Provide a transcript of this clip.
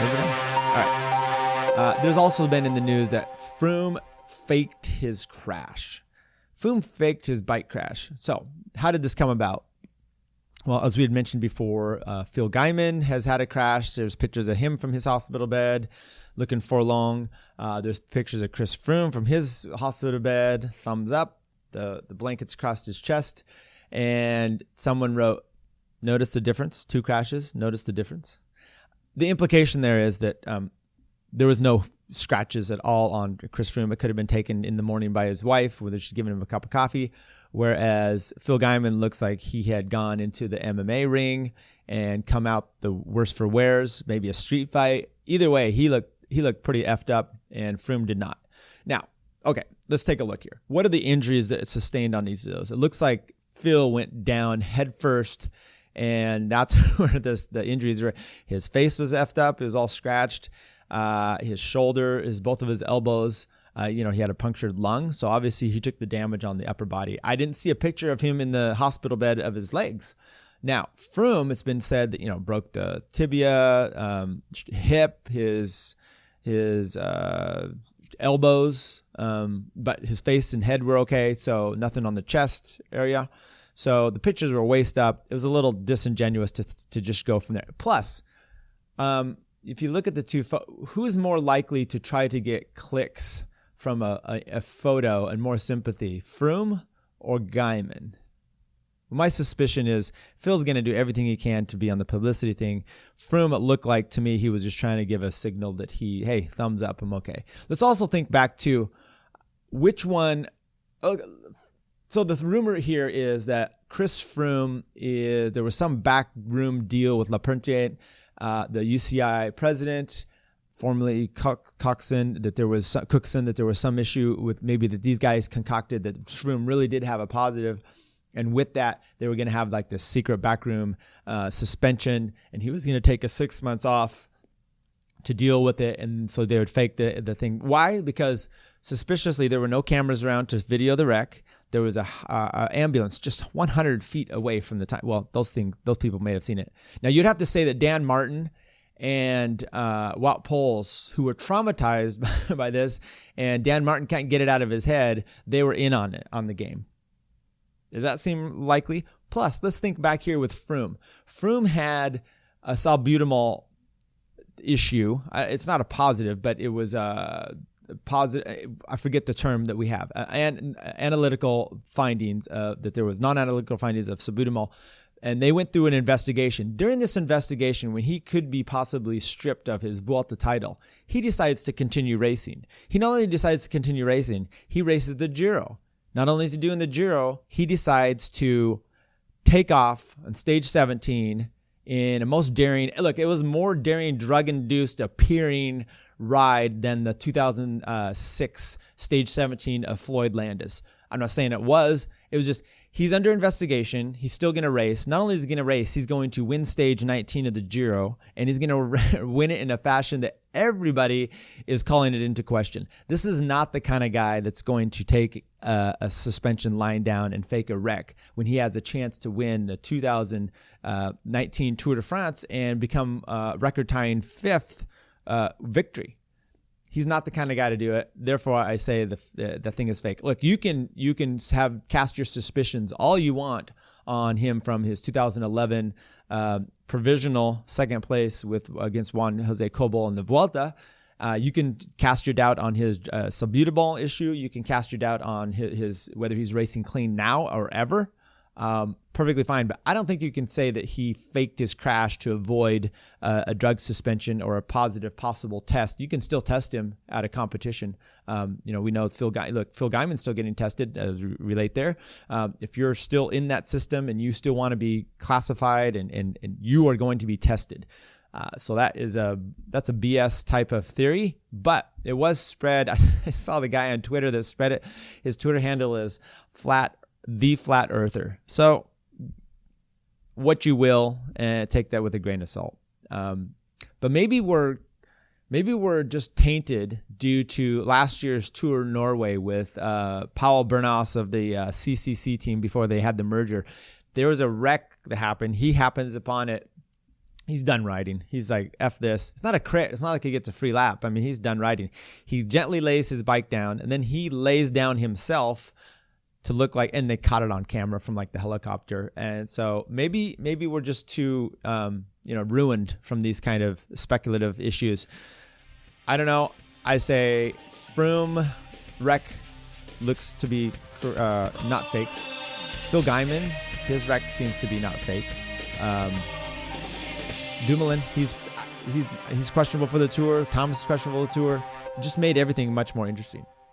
Moving on. All right. There's also been in the news that Froome faked his crash. Froome faked his bike crash. So how did this come about? Well, as we had mentioned before, Phil Gaimon has had a crash. There's pictures of him from his hospital bed looking forlorn. There's pictures of Chris Froome from his hospital bed, thumbs up, the blankets across his chest. And someone wrote, notice the difference, 2 crashes, notice the difference. The implication there is that there was no scratches at all on Chris Froome. It could have been taken in the morning by his wife, whether she'd given him a cup of coffee. Whereas Phil Gaimon looks like he had gone into the MMA ring and come out the worse for wears, maybe a street fight. Either way, he looked pretty effed up, and Froome did not. Now, okay, let's take a look here. What are the injuries that sustained on each of those? It looks like Phil went down head first, and that's where the injuries were. His face was effed up. It was all scratched. His shoulder, both of his elbows. He had a punctured lung, so obviously he took the damage on the upper body. I didn't see a picture of him in the hospital bed of his legs. Now, Froome, it's been said that broke the tibia, hip, his elbows, but his face and head were okay, so nothing on the chest area. So the pictures were waist up. It was a little disingenuous to just go from there. Plus, if you look at the two, who's more likely to try to get clicks from a photo and more sympathy, Froome or Gaimon? My suspicion is Phil's going to do everything he can to be on the publicity thing. Froome, it looked like to me he was just trying to give a signal that hey, thumbs up, I'm okay. Let's also think back to which one. So the rumor here is that Chris Froome there was some backroom deal with Lapertier, the UCI president, formerly Coxon, that there was some issue with maybe that these guys concocted that Froome really did have a positive. And with that, they were going to have like this secret backroom suspension, and he was going to take a 6 months off to deal with it. And so they would fake the thing. Why? Because suspiciously, there were no cameras around to video the wreck. There was a ambulance just 100 feet away from the time. Well, those people may have seen it. Now, you'd have to say that Dan Martin and Wout Poels, who were traumatized by this, and Dan Martin can't get it out of his head, they were in on it, on the game. Does that seem likely? Plus, let's think back here with Froome. Froome had a salbutamol issue. It's not a positive, but it was a positive. I forget the term that we have. Analytical findings that there was non-analytical findings of salbutamol, and they went through an investigation. During this investigation, when he could be possibly stripped of his Vuelta title, he decides to continue racing. He not only decides to continue racing, he races the Giro. Not only is he doing the Giro, he decides to take off on stage 17 in a most daring, look, it was more daring drug-induced appearing ride than the 2006 stage 17 of Floyd Landis. I'm not saying it was just, he's under investigation. He's still going to race. Not only is he going to race, he's going to win stage 19 of the Giro, and he's going to win it in a fashion that everybody is calling it into question. This is not the kind of guy that's going to take a suspension line down and fake a wreck when he has a chance to win the 2019 Tour de France and become record-tying 5th victory. He's not the kind of guy to do it. Therefore, I say the thing is fake. Look, you can cast your suspicions all you want on him from his 2011 provisional second place against Juan Jose Cobol in the Vuelta. You can cast your doubt on his salbutamol issue. You can cast your doubt on his whether he's racing clean now or ever. Perfectly fine, but I don't think you can say that he faked his crash to avoid a drug suspension or a positive possible test. You can still test him at a competition. We know Phil Gaiman's still getting tested, as we relate there. If you're still in that system and you still want to be classified and you are going to be tested. So that's a BS type of theory, but it was spread. I saw the guy on Twitter that spread it. His Twitter handle is the Flat Earther. So what you will, and take that with a grain of salt. But maybe we're just tainted due to last year's Tour Norway with Paul Bernas of the CCC team before they had the merger. There was a wreck that happened. He happens upon it he's done riding. He's like, F this. It's not a crit. It's not like he gets a free lap. I mean, he's done riding. He gently lays his bike down, and then he lays down himself to look like, and they caught it on camera from like the helicopter. And so maybe we're just too, ruined from these kind of speculative issues. I don't know. I say Froome wreck looks to be not fake. Phil Gaimon, his wreck seems to be not fake. Dumoulin, he's questionable for the Tour. Thomas is questionable for the Tour. Just made everything much more interesting.